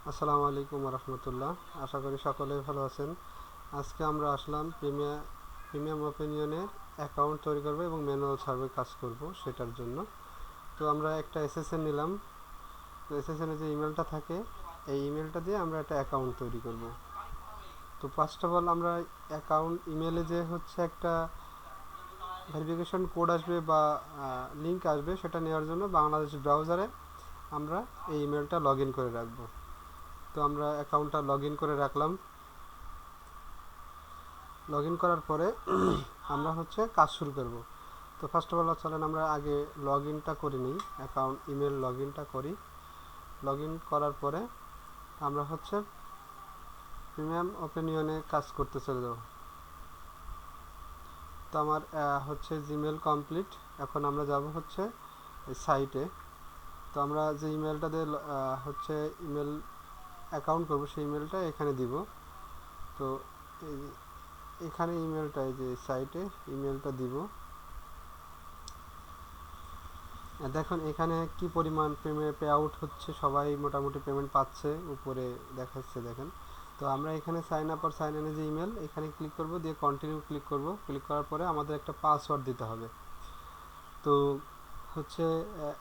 আসসালামু আলাইকুম রহমতুল্লাহ। আশা করি সকলেই ভালো আছেন। আজকে আমরা আসলাম প্রিমিয়াম ওপিনিয়নের অ্যাকাউন্ট তৈরি করব এবং ম্যানুয়াল সার্ভে কাজ করব সেটার জন্য। তো আমরা একটা এসএসএন নিলাম। তো এসএসএনে যে ইমেলটা থাকে এই ইমেলটা দিয়ে আমরা একটা অ্যাকাউন্ট তৈরি করব। তো ফার্স্ট অফ অল আমরা অ্যাকাউন্ট ইমেলে যে হচ্ছে একটা ভেরিফিকেশন কোড আসবে বা লিঙ্ক আসবে, সেটা নেওয়ার জন্য বাংলাদেশ ব্রাউজারে আমরা এই ইমেলটা লগ ইন করে রাখবো। তো আমরা অ্যাকাউন্টটা লগ ইন করে রাখলাম। লগ ইন করার পরে আমরা হচ্ছে কাজ শুরু করব। তো ফার্স্ট অফ অল চলেন আমরা আগে লগ ইনটা করে নিই, অ্যাকাউন্ট ইমেল লগ ইনটা করি। লগ ইন করার পরে আমরা হচ্ছে প্রিমিয়াম ওপিনিয়নে কাজ করতে চলে যাব। তো আমার হচ্ছে জিমেল কমপ্লিট। এখন আমরা যাব হচ্ছে সাইটে। তো আমরা যে ইমেলটা দিয়ে হচ্ছে ইমেল অ্যাকাউন্ট করব সেই ইমেলটা এখানে দিব। তো এখানে ইমেলটা এই যে সাইটে ইমেলটা দিব। দেখুন এখানে কি পরিমাণ পে আউট হচ্ছে, সবাই মোটামুটি পেমেন্ট পাচ্ছে, উপরে দেখাচ্ছে দেখেন। তো আমরা এখানে সাইন আপ আর সাইন ইনে যে ইমেল এখানে ক্লিক করব, দিয়ে কন্টিনিউ ক্লিক করব। ক্লিক করার পরে আমাদের একটা পাসওয়ার্ড দিতে হবে। তো হচ্ছে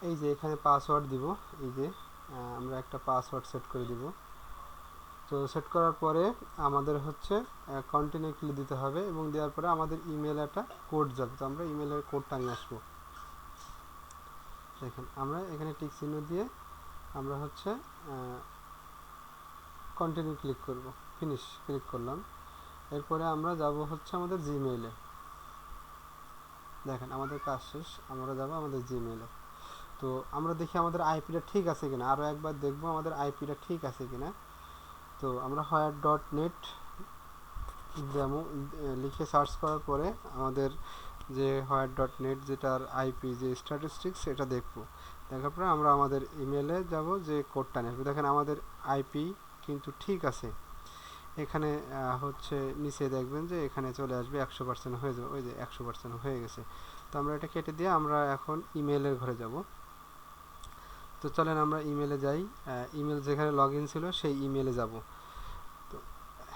এই যে এখানে পাসওয়ার্ড দিব, এই যে আমরা একটা পাসওয়ার্ড সেট করে দিব। তো সেট করার পরে আমাদের হচ্ছে কন্টিনিউ ক্লিক দিতে হবে এবং দেওয়ার পরে আমাদের ইমেল একটা কোড যাবে। তো আমরা ইমেলের কোডটা নিয়ে আসবো। দেখেন আমরা এখানে টিক চিহ্ন দিয়ে আমরা হচ্ছে কন্টিনিউ ক্লিক করব, ফিনিশ ক্লিক করলাম। এরপরে আমরা যাব হচ্ছে আমাদের জিমেইলে। দেখেন আমাদের কাজ শেষ, আমরা যাব আমাদের জিমেইলে। তো আমরা দেখি আমাদের আইপিটা ঠিক আছে কিনা, আরও একবার দেখব আমাদের আইপিটা ঠিক আছে কিনা। তো আমরা হোয়ার.নেট ডেমো লিখে সার্চ করার পরে আমাদের যে হোয়ার.নেট যেটার আইপি যে স্ট্যাটিস্টিক্স সেটা দেখব। দেখার পরে আমরা আমাদের ইমেলে যাব, যে কোডটা নেব। দেখেন আমাদের আইপি কিন্তু ঠিক আছে। এখানে হচ্ছে নিচে দেখবেন যে এখানে চলে আসবে 100% হয়ে যাবে, ওই যে 100% হয়ে গেছে। তো আমরা এটা কেটে দিয়ে আমরা এখন ইমেলের ঘরে যাব। তো চলেন আমরা ইমেলে যাই। ইমেল যেখানে লগ ইন ছিল সেই ইমেলে যাব। তো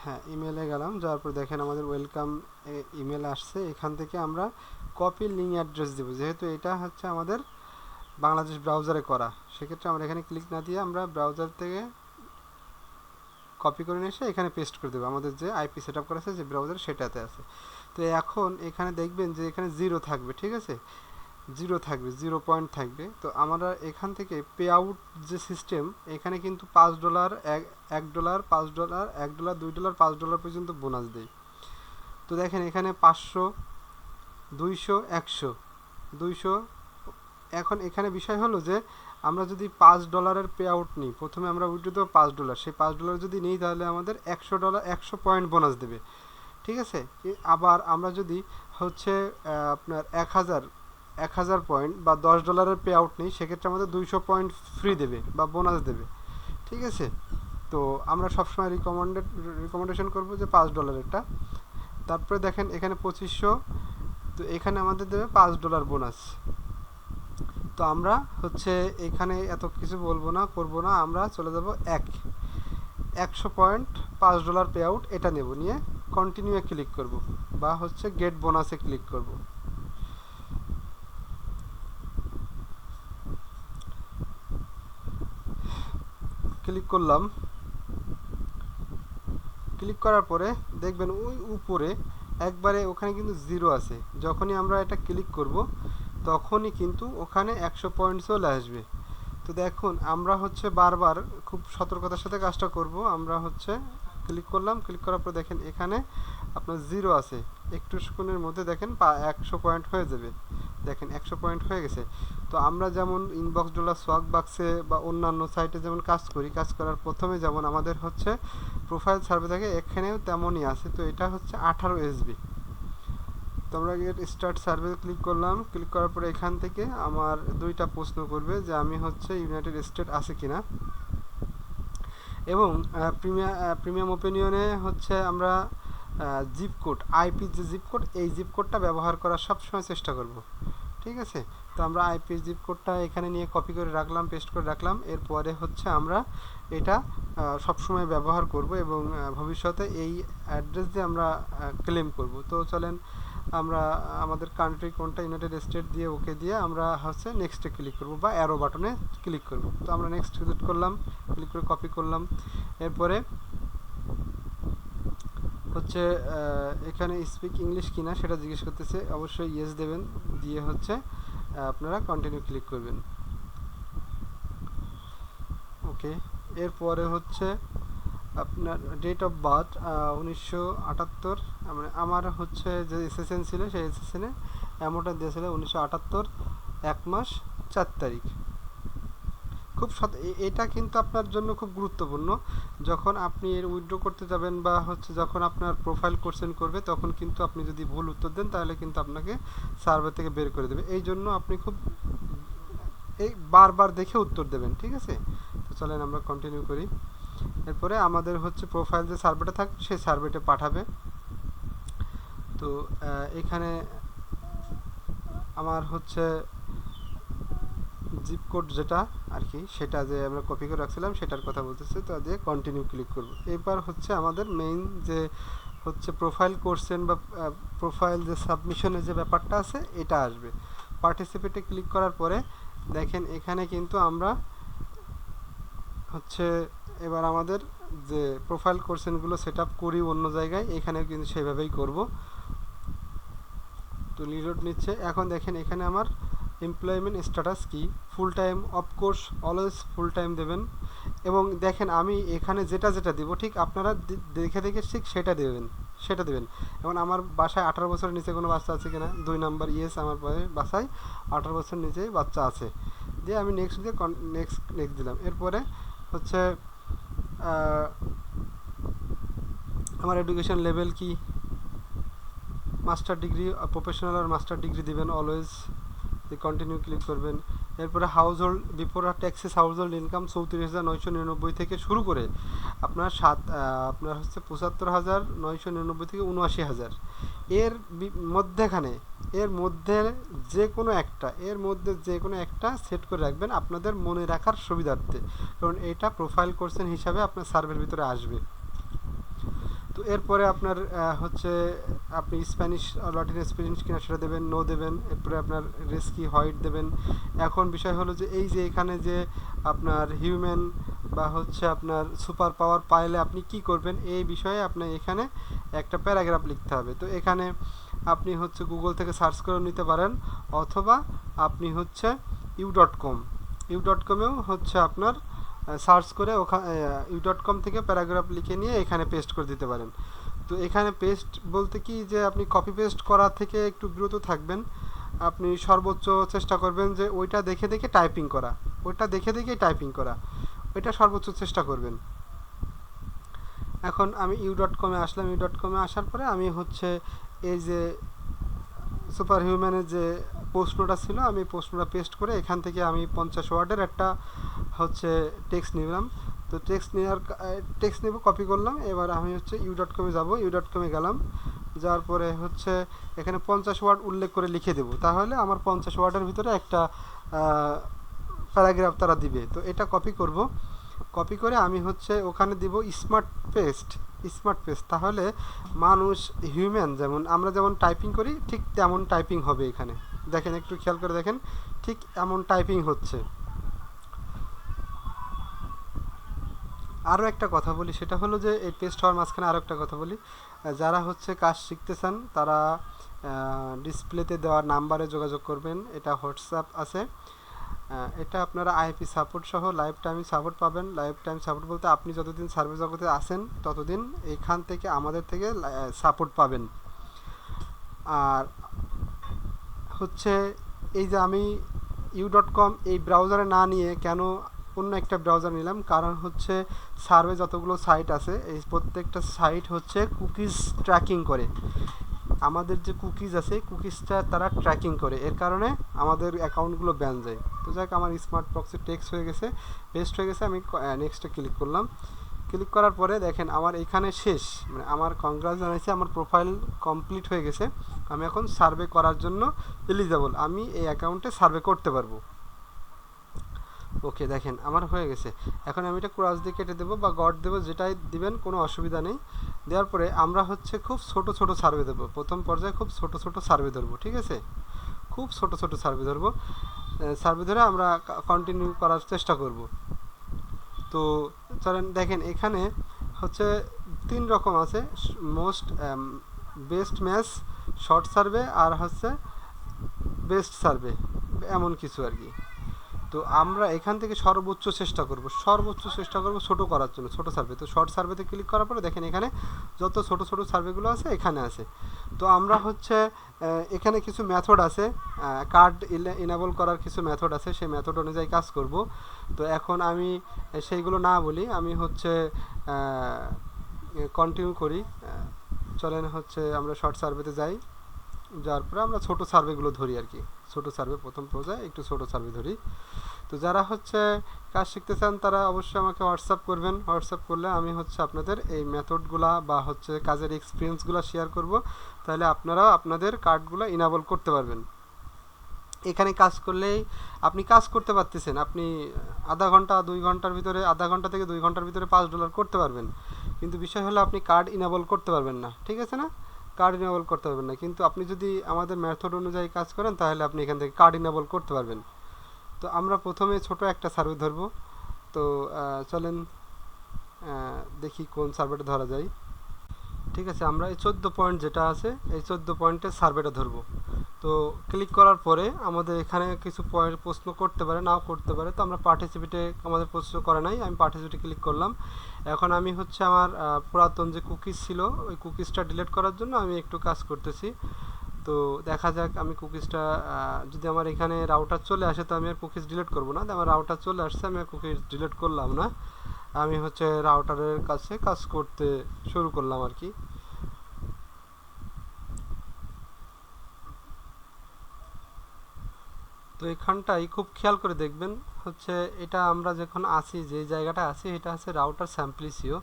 হ্যাঁ, ইমেলে গেলাম, যাওয়ার পর দেখেন আমাদের ওয়েলকাম ইমেল আসছে। এখান থেকে আমরা কপি লিঙ্ক অ্যাড্রেস দেবো, যেহেতু এটা হচ্ছে আমাদের বাংলাদেশ ব্রাউজারে করা। সেক্ষেত্রে আমরা এখানে ক্লিক না দিয়ে আমরা ব্রাউজার থেকে কপি করে নিয়ে এসে এখানে পেস্ট করে দেবো। আমাদের যে আইপি সেট আপ করা আছে যে ব্রাউজার সেটাতে আছে। তো এখন এখানে দেখবেন যে এখানে 0 থাকবে, ঠিক আছে, 0 থাকবে, 0 পয়েন্ট থাকবে। তো আমরা এখান থেকে পে আউট যে সিস্টেম, এখানে কিন্তু $5, $1, $5, $1, $2, $5 পর্যন্ত বোনাস দেয়। তো দেখেন এখানে 500, 200, 100, 200। এখন এখানে বিষয় হলো যে আমরা যদি $5 পে আউট নিই, প্রথমে আমরা উইথড্র দেবো $5, সেই $5 যদি নিই তাহলে আমাদের $100 100 পয়েন্ট বোনাস দেবে, ঠিক আছে। আবার আমরা যদি হচ্ছে আপনার 1000 পয়েন্ট বা $10 পে আউট নিই, সেক্ষেত্রে আমাদের 200 পয়েন্ট ফ্রি দেবে বা বোনাস দেবে, ঠিক আছে। তো আমরা সবসময় রিকমেন্ডেশন করবো যে $5-এরটা। তারপরে দেখেন এখানে 2500, তো এখানে আমাদের দেবে $5 বোনাস। তো আমরা হচ্ছে এখানে এত কিছু বলবো না, করবো না, আমরা চলে যাব 100 পয়েন্ট $5 পে আউট, এটা নেব, নিয়ে কন্টিনিউয়ে ক্লিক করব বা হচ্ছে গেট বোনাসে ক্লিক করব। ক্লিক করলাম। ক্লিক করার পরে দেখবেন ওই উপরে একবারে ওখানে কিন্তু 0 আছে। যখনই আমরা এটা ক্লিক করব তখনই কিন্তু ওখানে 100 পয়েন্ট চলে আসবে। তো দেখুন আমরা হচ্ছে বারবার খুব সতর্কতার সাথে কাজটা করব। আমরা হচ্ছে ক্লিক করলাম, ক্লিক করার পর দেখেন এখানে আপনার 0 আছে, একটু সেকেন্ডের মধ্যে দেখেন 100 পয়েন্ট হয়ে যাবে। দেখেন 100 পয়েন্ট হয়ে গেছে। তো আমরা যেমন ইনবক্স ডলার সোয়াগ বাক্সে বা অন্যান্য সাইটে যেমন কাজ করি, কাজ করার প্রথমে যেমন আমাদের হচ্ছে প্রোফাইল সার্ভে থাকে, এখানেও তেমনই আছে। তো এটা হচ্ছে 18 SB। তো আমরা গেট স্টার্ট সার্ভে ক্লিক করলাম। ক্লিক করার পরে এখান থেকে আমার দুইটা প্রশ্ন করবে যে আমি হচ্ছে ইউনাইটেড স্টেট আছে কিনা, এবং প্রিমিয়াম ওপিনিয়নে হচ্ছে আমরা জিপ কোড, আইপি যে জিপ কোড, এই জিপ কোডটা ব্যবহার করার সবসময় চেষ্টা করব, ঠিক আছে। তো আমরা আইপি জিপ কোডটা এখানে নিয়ে কপি করে রাখলাম, পেস্ট করে রাখলাম। এরপরে হচ্ছে আমরা এটা সবসময় ব্যবহার করব এবং ভবিষ্যতে এই অ্যাড্রেস দিয়ে আমরা ক্লেম করব। তো চলেন আমরা আমাদের কান্ট্রি কোনটা, ইউনাইটেড স্টেট দিয়ে ওকে দিয়ে আমরা হচ্ছে নেক্সটে ক্লিক করব বা অ্যারো বাটনে ক্লিক করব। তো আমরা নেক্সট ক্লিক করলাম, ক্লিক করে কপি করলাম। এরপরে হচ্ছে এখানে স্পিক ইংলিশ কিনা সেটা জিজ্ঞেস করতেছে, অবশ্যই ইয়েস দেবেন, দিয়ে হচ্ছে আপনারা কন্টিনিউ ক্লিক করবেন। ওকে, এরপরে হচ্ছে আপনার ডেট অফ বার্থ 1978, মানে আমার হচ্ছে যে এসএসএন ছিল সেই এসএসএনে অ্যামাউন্টটা দিয়েছিল 1978 1 মাস 4 তারিখ। খুব এটা কিন্তু আপনার জন্য খুব গুরুত্বপূর্ণ। যখন আপনি এর উইথড্র করতে যাবেন বা হচ্ছে যখন আপনার প্রোফাইল কোশ্চেন করবে তখন কিন্তু আপনি যদি ভুল উত্তর দেন তাহলে কিন্তু আপনাকে সার্ভার থেকে বের করে দেবে। এই জন্য আপনি খুব বারবার দেখে উত্তর দেবেন, ঠিক আছে? তো চলেন আমরা কন্টিনিউ করি। এরপরে আমাদের হচ্ছে প্রোফাইল যে সার্ভেটা থাকবে সেই সার্ভেটে পাঠাবে। তো এখানে আমার হচ্ছে জিপ কোড যেটা আর কি, সেটা যে আমরা কপি করে রাখছিলাম সেটার কথা বলতেছে। তো দিয়ে কন্টিনিউ ক্লিক করব। এবার হচ্ছে আমাদের মেইন যে হচ্ছে প্রোফাইল কোশ্চেন বা প্রোফাইল যে সাবমিশনের যে ব্যাপারটা আছে এটা আসবে। পার্টিসিপেটে ক্লিক করার পরে দেখেন এখানে কিন্তু আমরা হচ্ছে এবার আমাদের যে প্রোফাইল কোশ্চেনগুলো সেট আপ করি অন্য জায়গায়, এখানেও কিন্তু সেভাবেই করব। তো লিলোড নিচ্ছে। এখন দেখেন এখানে আমার এমপ্লয়মেন্ট স্ট্যাটাস কি, full time, of course always full time দেবেন। এবং দেখেন আমি এখানে যেটা যেটা দিব ঠিক আপনারা দেখে দেখে ঠিক সেটা দেবেন। এবং আমার বাসায় 18 বছরের নিচে কোনো বাচ্চা আছে কিনা, 2 নাম্বার ইয়েস, আমার বাসায় 18 বছরের নিচে বাচ্চা আছে। দিয়ে আমি নেক্সট দিয়ে নেক্সট দিলাম। এরপরে হচ্ছে আমার এডুকেশন লেভেল কি, মাস্টার ডিগ্রি, প্রফেশনাল আর মাস্টার ডিগ্রি দিবেন অলওয়েজ, দিয়ে কন্টিনিউ ক্লিক করবেন। এরপরে house hold before taxes house hold income 34,999 থেকে শুরু করে আপনার আপনার হচ্ছে 75,999 থেকে 79,000, এর মধ্যে যে কোনো একটা সেট করে রাখবেন আপনাদের মনে রাখার সুবিধার্থে, কারণ এটা প্রোফাইল কোশ্চেন হিসাবে আপনার সার্ভের ভিতরে আসবে। তো এরপরে আপনার হচ্ছে আপনি স্প্যানিশ লাটিন স্প্যানিশ কিনা সেটা দেবেন, নো দেবেন। এরপরে আপনার রেস কি, হোয়াইট দেবেন। এখন বিষয় হলো যে এই যে এখানে যে আপনার হিউম্যান বা হচ্ছে আপনার সুপার পাওয়ার পাইলে আপনি কি করবেন এই বিষয়ে আপনার এখানে একটা প্যারাগ্রাফ লিখতে হবে। তো এখানে আপনি হচ্ছে গুগল থেকে সার্চ করে নিতে পারেন, অথবা আপনি হচ্ছে ইউ.কমেও হচ্ছে আপনার সার্চ করে ওখানে ইউ.কম থেকে প্যারাগ্রাফ লিখে নিয়ে এখানে পেস্ট করে দিতে পারেন। তো এখানে পেস্ট বলতে কি যে আপনি কপি পেস্ট করা থেকে একটু বিরত থাকবেন। আপনি সর্বোচ্চ চেষ্টা করবেন যে ওইটা দেখে টাইপিং করা, ওইটা সর্বোচ্চ চেষ্টা করবেন। এখন আমি ইউ.কমে আসলাম। ইউ.কমে আসার পরে আমি হচ্ছে এই যে সুপার হিউম্যানের যে প্রশ্নটা ছিল আমি প্রশ্নটা পেস্ট করে এখান থেকে আমি 50 ওয়ার্ডের একটা হচ্ছে টেক্সট নিলাম। তো টেক্সট নেব, কপি করলাম। এবার আমি হচ্ছে ইউ.কমে যাব। ইউ.কমে গেলাম, যাওয়ার পরে হচ্ছে এখানে 50 ওয়ার্ড উল্লেখ করে লিখে দেব, তাহলে আমার 50 ওয়ার্ডের ভিতরে একটা প্যারাগ্রাফ তারা দিবে। তো এটা কপি করব, কপি করে আমি হচ্ছে ওখানে দিব স্মার্ট পেস্ট, তাহলে মানুষ হিউম্যান যেমন আমরা যেমন টাইপিং করি ঠিক তেমন টাইপিং হবে। এখানে দেখেন, একটু খেয়াল করে দেখেন, ঠিক এমন টাইপিং হচ্ছে। আরও একটা কথা বলি, সেটা হলো যে এই পেস্ট হওয়ার মাঝখানে আরও একটা কথা বলি, যারা হচ্ছে কাজ শিখতে চান তারা ডিসপ্লেতে দেওয়ার নাম্বারে যোগাযোগ করবেন। এটা হোয়াটসঅ্যাপ আছে, এটা আপনারা আইপি সাপোর্ট সহ লাইফ টাইম সাপোর্ট পাবেন। লাইফ টাইম সাপোর্ট বলতে আপনি যতদিন সার্ভে জগতে আসেন ততদিন এখান থেকে আমাদের থেকে সাপোর্ট পাবেন। আর হচ্ছে এই যে আমি ইউ.কম এই ব্রাউজারে না নিয়ে কেন অন্য একটা ব্রাউজার নিলাম, কারণ হচ্ছে সার্ভে যতগুলো সাইট আছে এই প্রত্যেকটা সাইট হচ্ছে কুকিজ ট্র্যাকিং করে। আমাদের যে কুকিজ আছে কুকিজটা তারা ট্র্যাকিং করে, এর কারণে আমাদের অ্যাকাউন্টগুলো ব্যান যায়। তো যাক, আমার স্মার্ট প্রক্সি টেক্সট হয়ে গেছে, পেস্ট হয়ে গেছে। আমি নেক্সটে ক্লিক করলাম। ক্লিক করার পরে দেখেন আমার এখানে শেষ, মানে আমার কংগ্রেস জানাইছে, আমার প্রোফাইল কমপ্লিট হয়ে গেছে। আমি এখন সার্ভে করার জন্য এলিজিবল, আমি এই অ্যাকাউন্টে সার্ভে করতে পারবো। ওকে, দেখেন আমার হয়ে গেছে। এখন আমি এটা ক্রস দিয়ে কেটে দেবো বা গড দেবো, যেটাই দিবেন কোনো অসুবিধা নেই। দেওয়ার পরে আমরা হচ্ছে খুব ছোট ছোট সার্ভে দেবো, প্রথম পর্যায়ে খুব ছোট ছোট সার্ভে ধরবো, ঠিক আছে? খুব ছোট ছোট সার্ভে ধরবো, সার্ভে ধরে আমরা কন্টিনিউ করার চেষ্টা করব। তো চলেন দেখেন এখানে হচ্ছে 3 রকম আছে, most best match, short serve, আর হচ্ছে বেস্ট সার্ভে, এমন কিছু আর কি। তো আমরা এখান থেকে সর্বোচ্চ চেষ্টা করব ছোট করার জন্য, ছোট সার্ভে। তো শর্ট সার্ভেতে ক্লিক করার পরে দেখেন এখানে যত ছোট ছোট সার্ভেগুলো আছে এখানে আছে। তো আমরা হচ্ছে এখানে কিছু মেথড আছে, কার্ড ইনেবল করার কিছু মেথড আছে, সেই মেথড অনুযায়ী কাজ করব। তো এখন আমি সেইগুলো না বলি, আমি হচ্ছে কন্টিনিউ করি। চলেন হচ্ছে আমরা শর্ট সার্ভেতে যাই, যার পরে আমরা ছোট সার্ভেগুলো ধরি আর কি। ছোট সার্ভে প্রথম পর্যায়ে একটু ছোট সার্ভে ধরি। তো যারা হচ্ছে কাজ শিখতে চান তারা অবশ্যই আমাকে হোয়াটসঅ্যাপ করবেন। হোয়াটসঅ্যাপ করলে আমি হচ্ছে আপনাদের এই মেথডগুলা বা হচ্ছে কাজের এক্সপিরিয়েন্সগুলো শেয়ার করব, তাহলে আপনারাও আপনাদের কার্ডগুলো ইনেবল করতে পারবেন। এখানে কাজ করলেই আপনি কাজ করতে পারতেছেন, আপনি আধা ঘন্টা 2 ঘন্টার ভিতরে, আধা ঘন্টা থেকে 2 ঘন্টার ভিতরে $5 করতে পারবেন। কিন্তু বিষয় হলো আপনি কার্ড ইনেবল করতে পারবেন না, ঠিক আছে না? কার্ড ইনেবল করতে পারবেন না, কিন্তু আপনি যদি আমাদের মেথড অনুযায়ী কাজ করেন তাহলে আপনি এখান থেকে কার্ড ইনেবল করতে পারবেন। তো আমরা প্রথমে ছোট একটা সার্ভে ধরবো। তো চলেন দেখি কোন সার্ভেটা ধরা যায়। ঠিক আছে, আমরা এই 14 পয়েন্ট যেটা আছে এই 14 পয়েন্টের সার্ভেটা ধরবো। তো ক্লিক করার পরে আমাদের এখানে কিছু প্রশ্ন করতে পারে, নাও করতে পারে। তো আমরা পার্টিসিপেটে আমাদের প্রশ্ন করে নাই, আমি পার্টিসিপেটে ক্লিক করলাম। এখন আমি হচ্ছে আমার পুরাতন যে কুকিজ ছিল ওই কুকিজটা ডিলিট করার জন্য আমি একটু কাজ করতেছি। তো দেখা যাক, আমি কুকিজটা যদি আমার এখানে রাউটার চলে আসে তো আমি আর কুকিজ ডিলিট করব না। আমার রাউটার চলে আসছে, আমি আর কুকিজ ডিলিট করলাম না, আমি হচ্ছে রাউটারের কাছে কাজ করতে শুরু করলাম আর কি। তো এখানটাই খুব খেয়াল করে দেখবেন, হচ্ছে এটা আমরা যখন আসি, যে জায়গাটা আছি এটা হচ্ছে রাউটার স্যাম্পলিসিও।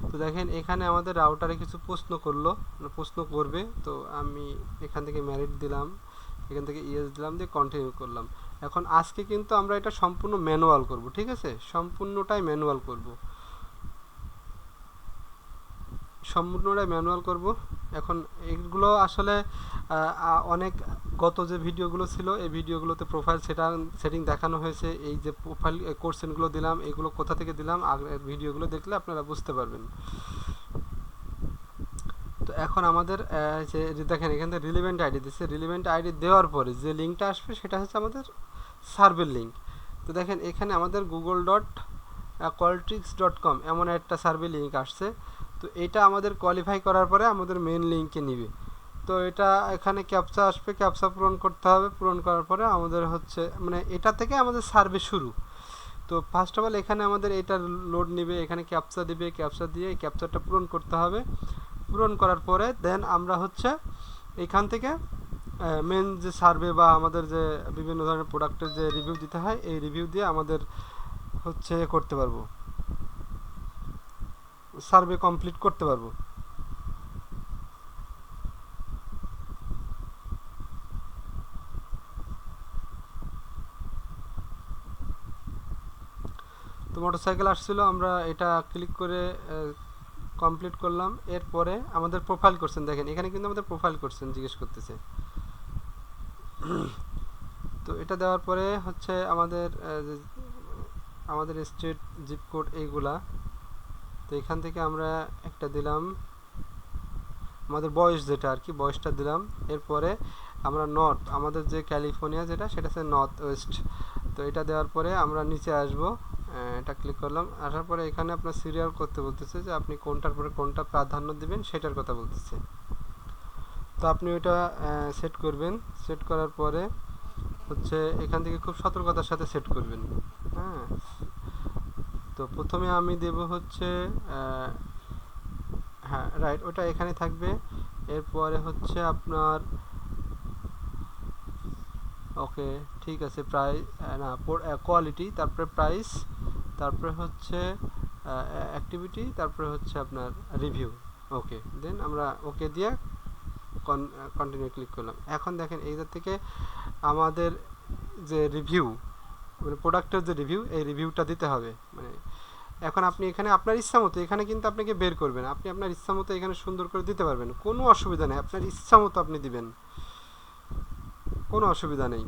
তো দেখেন এখানে আমাদের রাউটারে কিছু প্রশ্ন করলো, প্রশ্ন করবে। তো আমি এখান থেকে ম্যারিট দিলাম, এখান থেকে ইয়েস দিলাম, দিয়ে কন্টিনিউ করলাম। এখন আজকে কিন্তু আমরা এটা সম্পূর্ণ ম্যানুয়াল করব, ঠিক আছে? সম্পূর্ণটাই ম্যানুয়াল করব, সম্পূর্ণটাই ম্যানুয়াল করব। এখন এগুলো আসলে অনেক গত যে ভিডিওগুলো ছিল এই ভিডিওগুলোতে প্রোফাইল সেটিং দেখানো হয়েছে। এই যে প্রোফাইল কোর্সেনগুলো দিলাম এগুলো কোথা থেকে দিলাম, আগের ভিডিওগুলো দেখলে আপনারা বুঝতে পারবেন। তো এখন আমাদের যে দেখেন এখান থেকে রিলেভেন্ট আইডি দিচ্ছে, রিলেভেন্ট আইডি দেওয়ার পরে যে লিঙ্কটা আসবে সেটা হচ্ছে আমাদের সার্ভের লিঙ্ক। তো দেখেন এখানে আমাদের google.qualtrics.com এমন একটা সার্ভে লিঙ্ক আসছে। তো এটা আমাদের কোয়ালিফাই করার পরে আমাদের মেন লিঙ্কে নিবে। তো এটা এখানে ক্যাপচা আসবে, ক্যাপচা পূরণ করতে হবে, পূরণ করার পরে আমাদের হচ্ছে মানে এটা থেকে আমাদের সার্ভে শুরু। তো ফার্স্ট অফ অল এখানে আমাদের এটা লোড নেবে, এখানে ক্যাপচা দিবে, ক্যাপচা দিয়ে এই ক্যাপচাটা পূরণ করতে হবে। পূরণ করার পরে দেন আমরা হচ্ছে এখান থেকে মেন যে সার্ভে বা আমাদের যে বিভিন্ন ধরনের প্রোডাক্টের যে রিভিউ দিতে হয় এই রিভিউ দিয়ে আমাদের হচ্ছে করতে পারবো, সার্ভে কমপ্লিট করতে পারবো। তো মোটরসাইকেল আসছিল, আমরা এটা ক্লিক করে কমপ্লিট করলাম। এরপরে আমাদের প্রোফাইল করছেন, দেখেন এখানে কিন্তু আমাদের প্রোফাইল করছেন জিজ্ঞেস করতেছে। তো এটা দেওয়ার পরে হচ্ছে আমাদের স্টেট, জিপ কোড এইগুলা। তো এখান থেকে আমরা একটা দিলাম আমাদের বয়স, যেটা আর কি বয়সটা দিলাম। এরপরে আমরা নর্থ, আমাদের যে ক্যালিফোর্নিয়া যেটা সেটা হচ্ছে নর্থ ওয়েস্ট। তো এটা দেওয়ার পরে আমরা নিচে আসব, এটা ক্লিক করলাম। আসার পরে এখানে আপনার সিরিয়াল করতে বলতেছে যে আপনি কোনটার পরে কোনটা প্রাধান্য দিবেন সেটার কথা বলতেছে। তো আপনি ওইটা সেট করবেন। সেট করার পরে হচ্ছে এখান থেকে খুব সতর্কতার সাথে সেট করবেন। হ্যাঁ, তো প্রথমে আমি দেব হচ্ছে হ্যাঁ রাইট, ওটা এখানে থাকবে। এরপরে হচ্ছে আপনার ওকে ঠিক আছে, প্রাইস না কোয়ালিটি, তারপরে প্রাইস, তারপরে হচ্ছে অ্যাক্টিভিটি, তারপরে হচ্ছে আপনার রিভিউ। ওকে, দেন আমরা ওকে দিয়ে কন্টিনিউ ক্লিক করলাম। এখন দেখেন এইটার থেকে আমাদের যে রিভিউ, মানে প্রোডাক্টের যে রিভিউ, এই রিভিউটা দিতে হবে। মানে এখন আপনি এখানে আপনার ইচ্ছা মতো এখানে কিন্তু আপনাকে বের করবেন, আপনি আপনার ইচ্ছা মতো এখানে সুন্দর করে দিতে পারবেন, কোনো অসুবিধা নেই, আপনার ইচ্ছা মতো আপনি দিবেন, কোনো অসুবিধা নেই।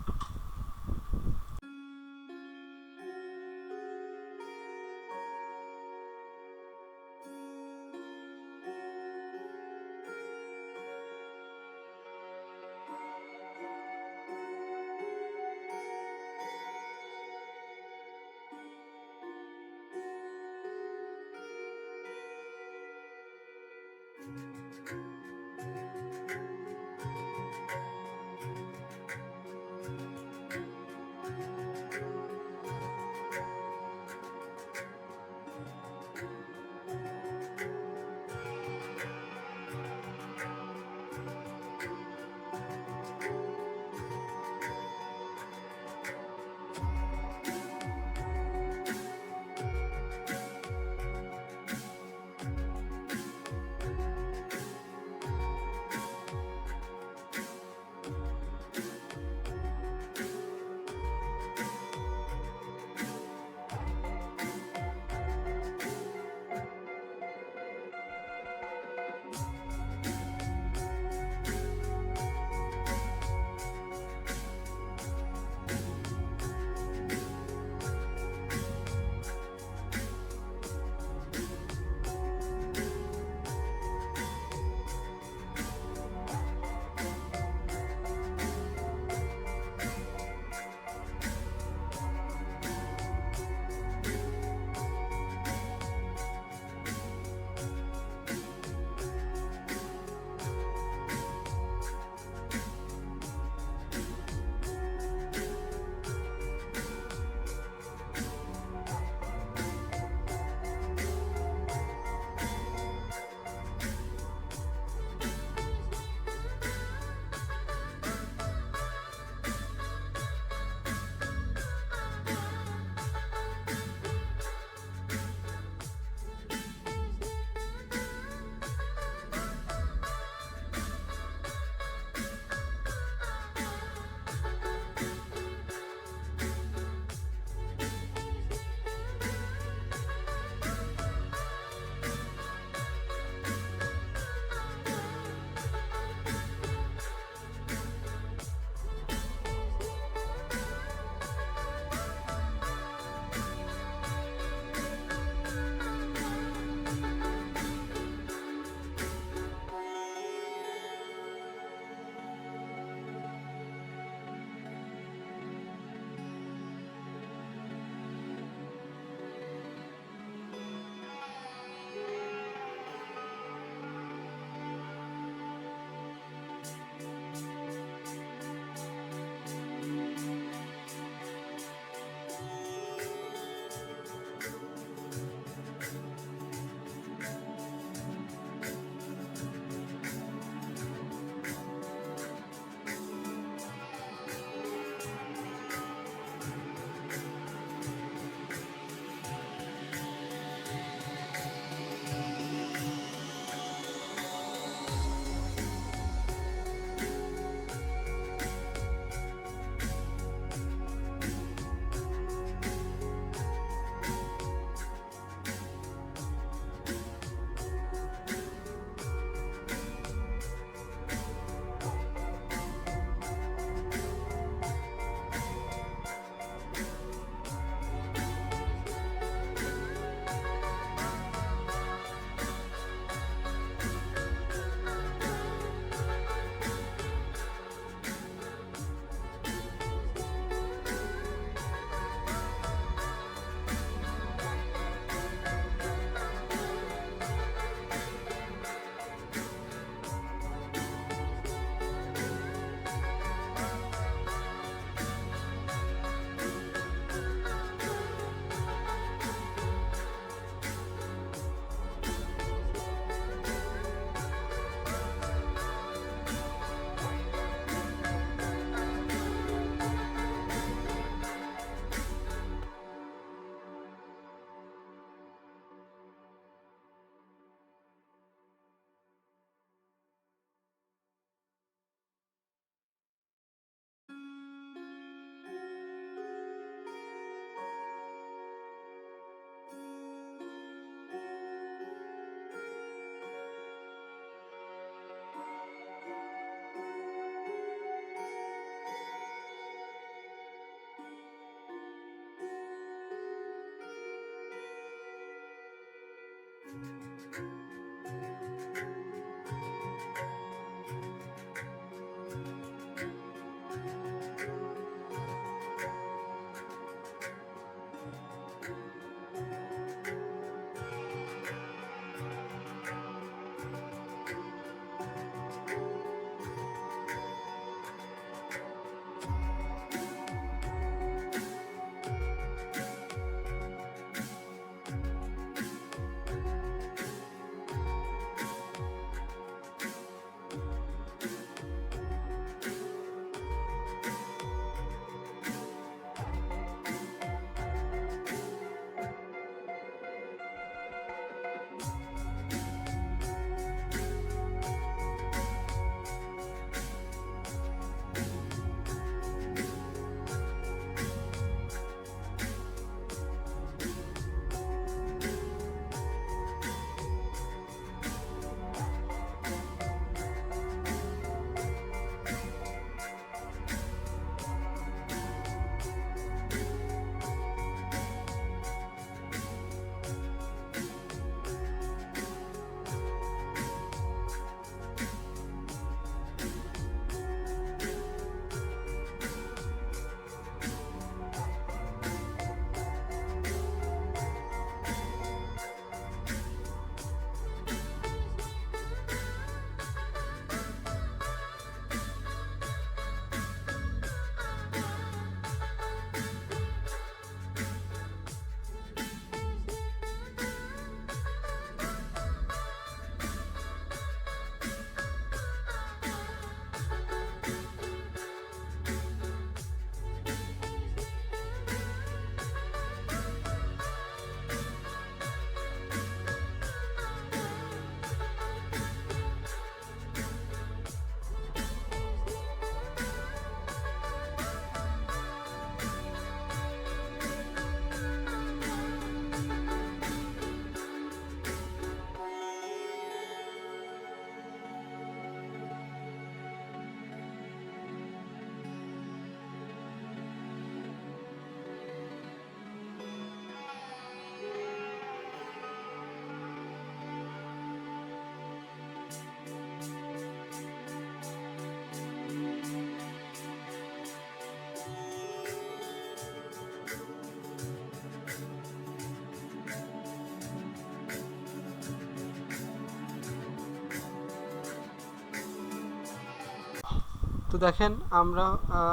তো দেখেন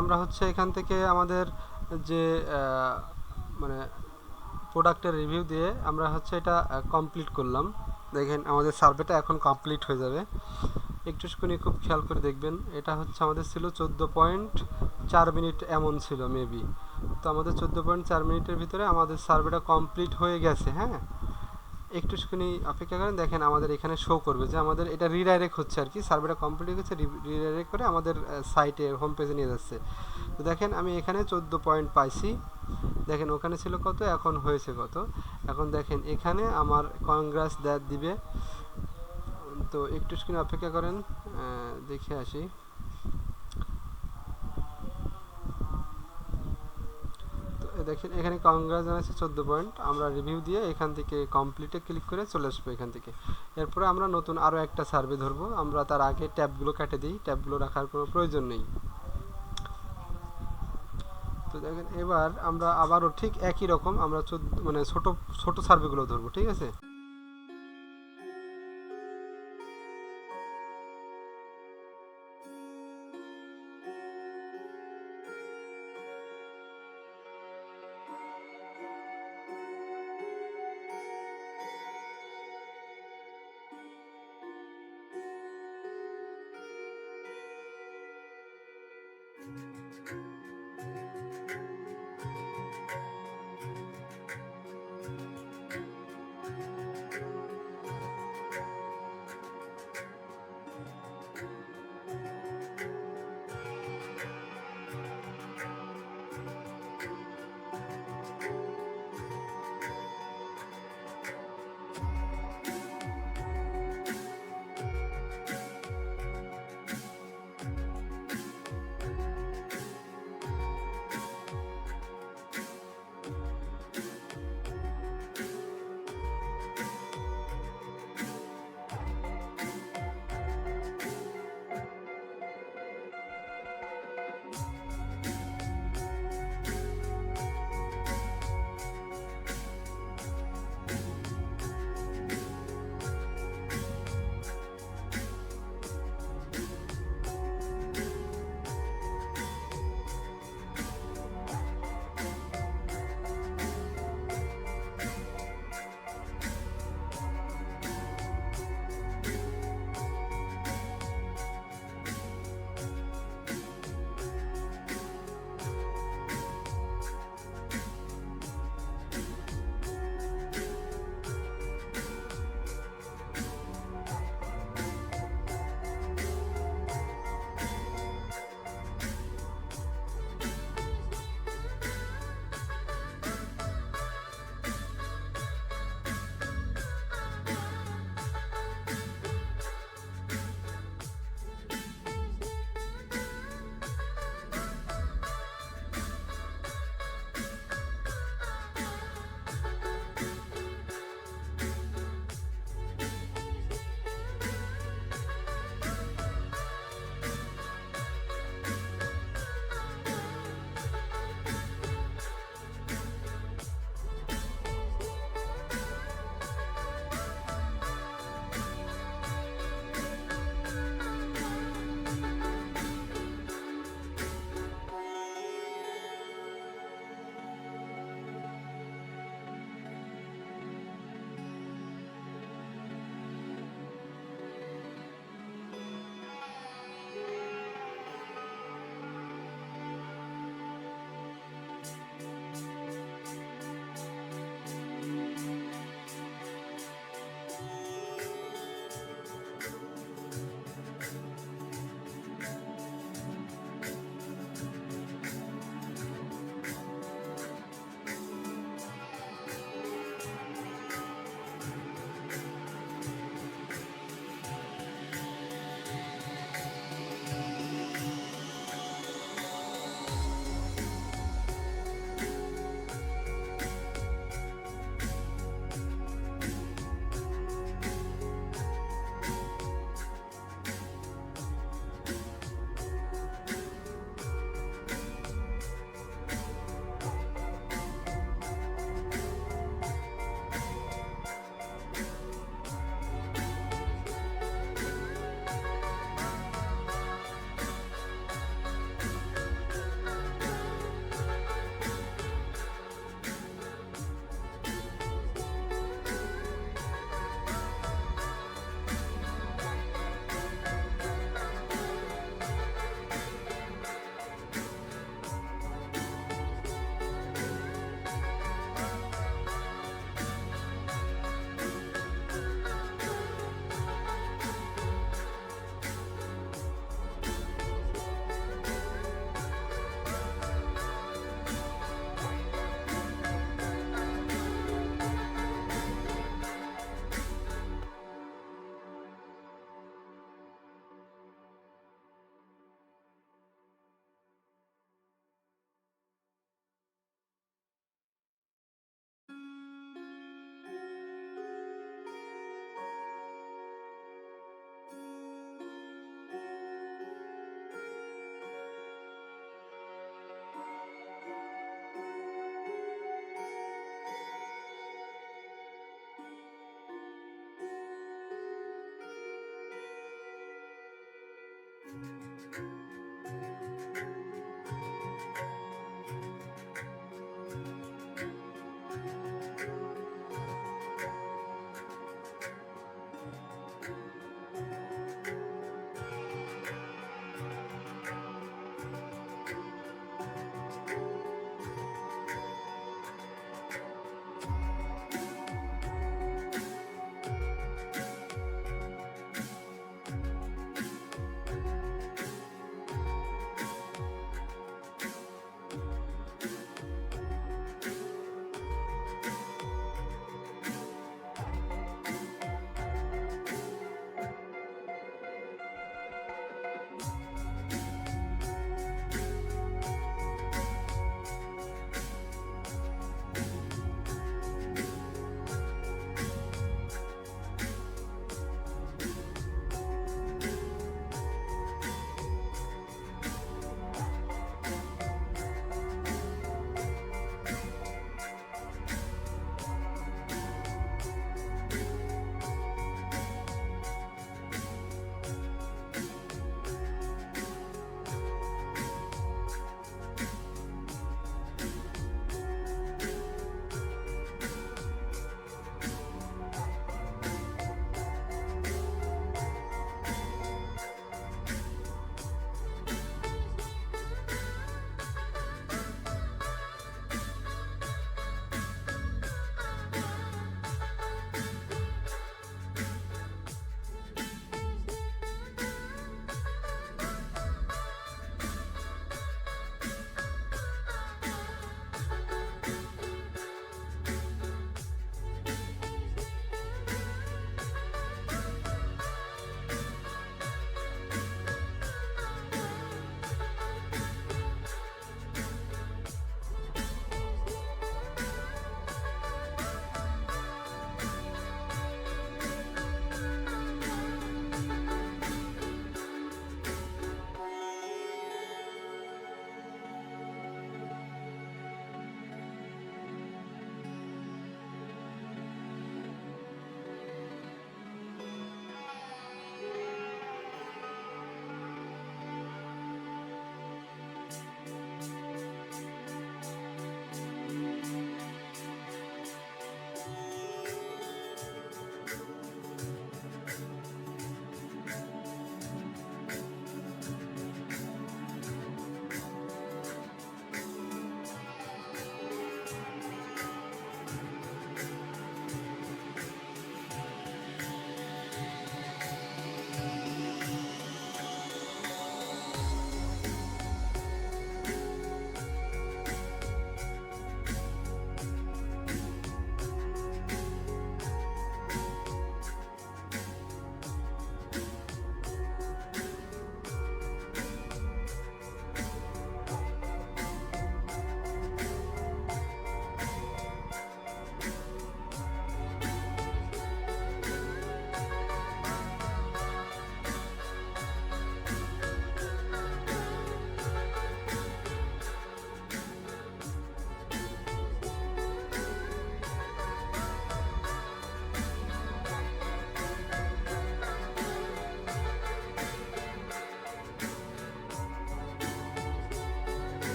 আমরা হচ্ছে এখান থেকে আমাদের যে মানে প্রোডাক্টের রিভিউ দিয়ে আমরা হচ্ছে এটা কমপ্লিট করলাম। দেখেন আমাদের সার্ভেটা এখন কমপ্লিট হয়ে যাবে। একটুখানি খুব খেয়াল করে দেখবেন, এটা হচ্ছে আমাদের ছিল 14.4 মিনিট এমন ছিল মেবি। তো আমাদের 14.4 মিনিটের ভিতরে আমাদের সার্ভেটা কমপ্লিট হয়ে গেছে। হ্যাঁ, একটুখানি অপেক্ষা করেন, দেখেন আমাদের এখানে শো করবে যে আমাদের এটা রিডাইরেক্ট হচ্ছে আর কি, সার্ভেটা কমপ্লিট হয়ে গেছে, রিডাইরেক্ট করে আমাদের সাইটে হোম পেজে নিয়ে যাচ্ছে। তো দেখেন আমি এখানে 14 পয়েন্ট পাইছি। দেখেন ওখানে ছিল কত, এখন হয়েছে কত। এখন দেখেন এখানে আমার কংগ্রেস দিবে। তো একটুখানি অপেক্ষা করেন, দেখে আসি। দেখেন এখানে কংগ্রেস জানাচ্ছে 14 পয়েন্ট। আমরা রিভিউ দিয়ে এখান থেকে কমপ্লিটে ক্লিক করে চলে আসবো এখান থেকে। এরপরে আমরা নতুন আরও একটা সার্ভে ধরবো। আমরা তার আগে ট্যাবগুলো কেটে দিই, ট্যাবগুলো রাখার কোনো প্রয়োজন নেই। তো দেখেন এবার আমরা আবারও ঠিক একই রকম আমরা ছোট সার্ভেগুলো ধরবো, ঠিক আছে।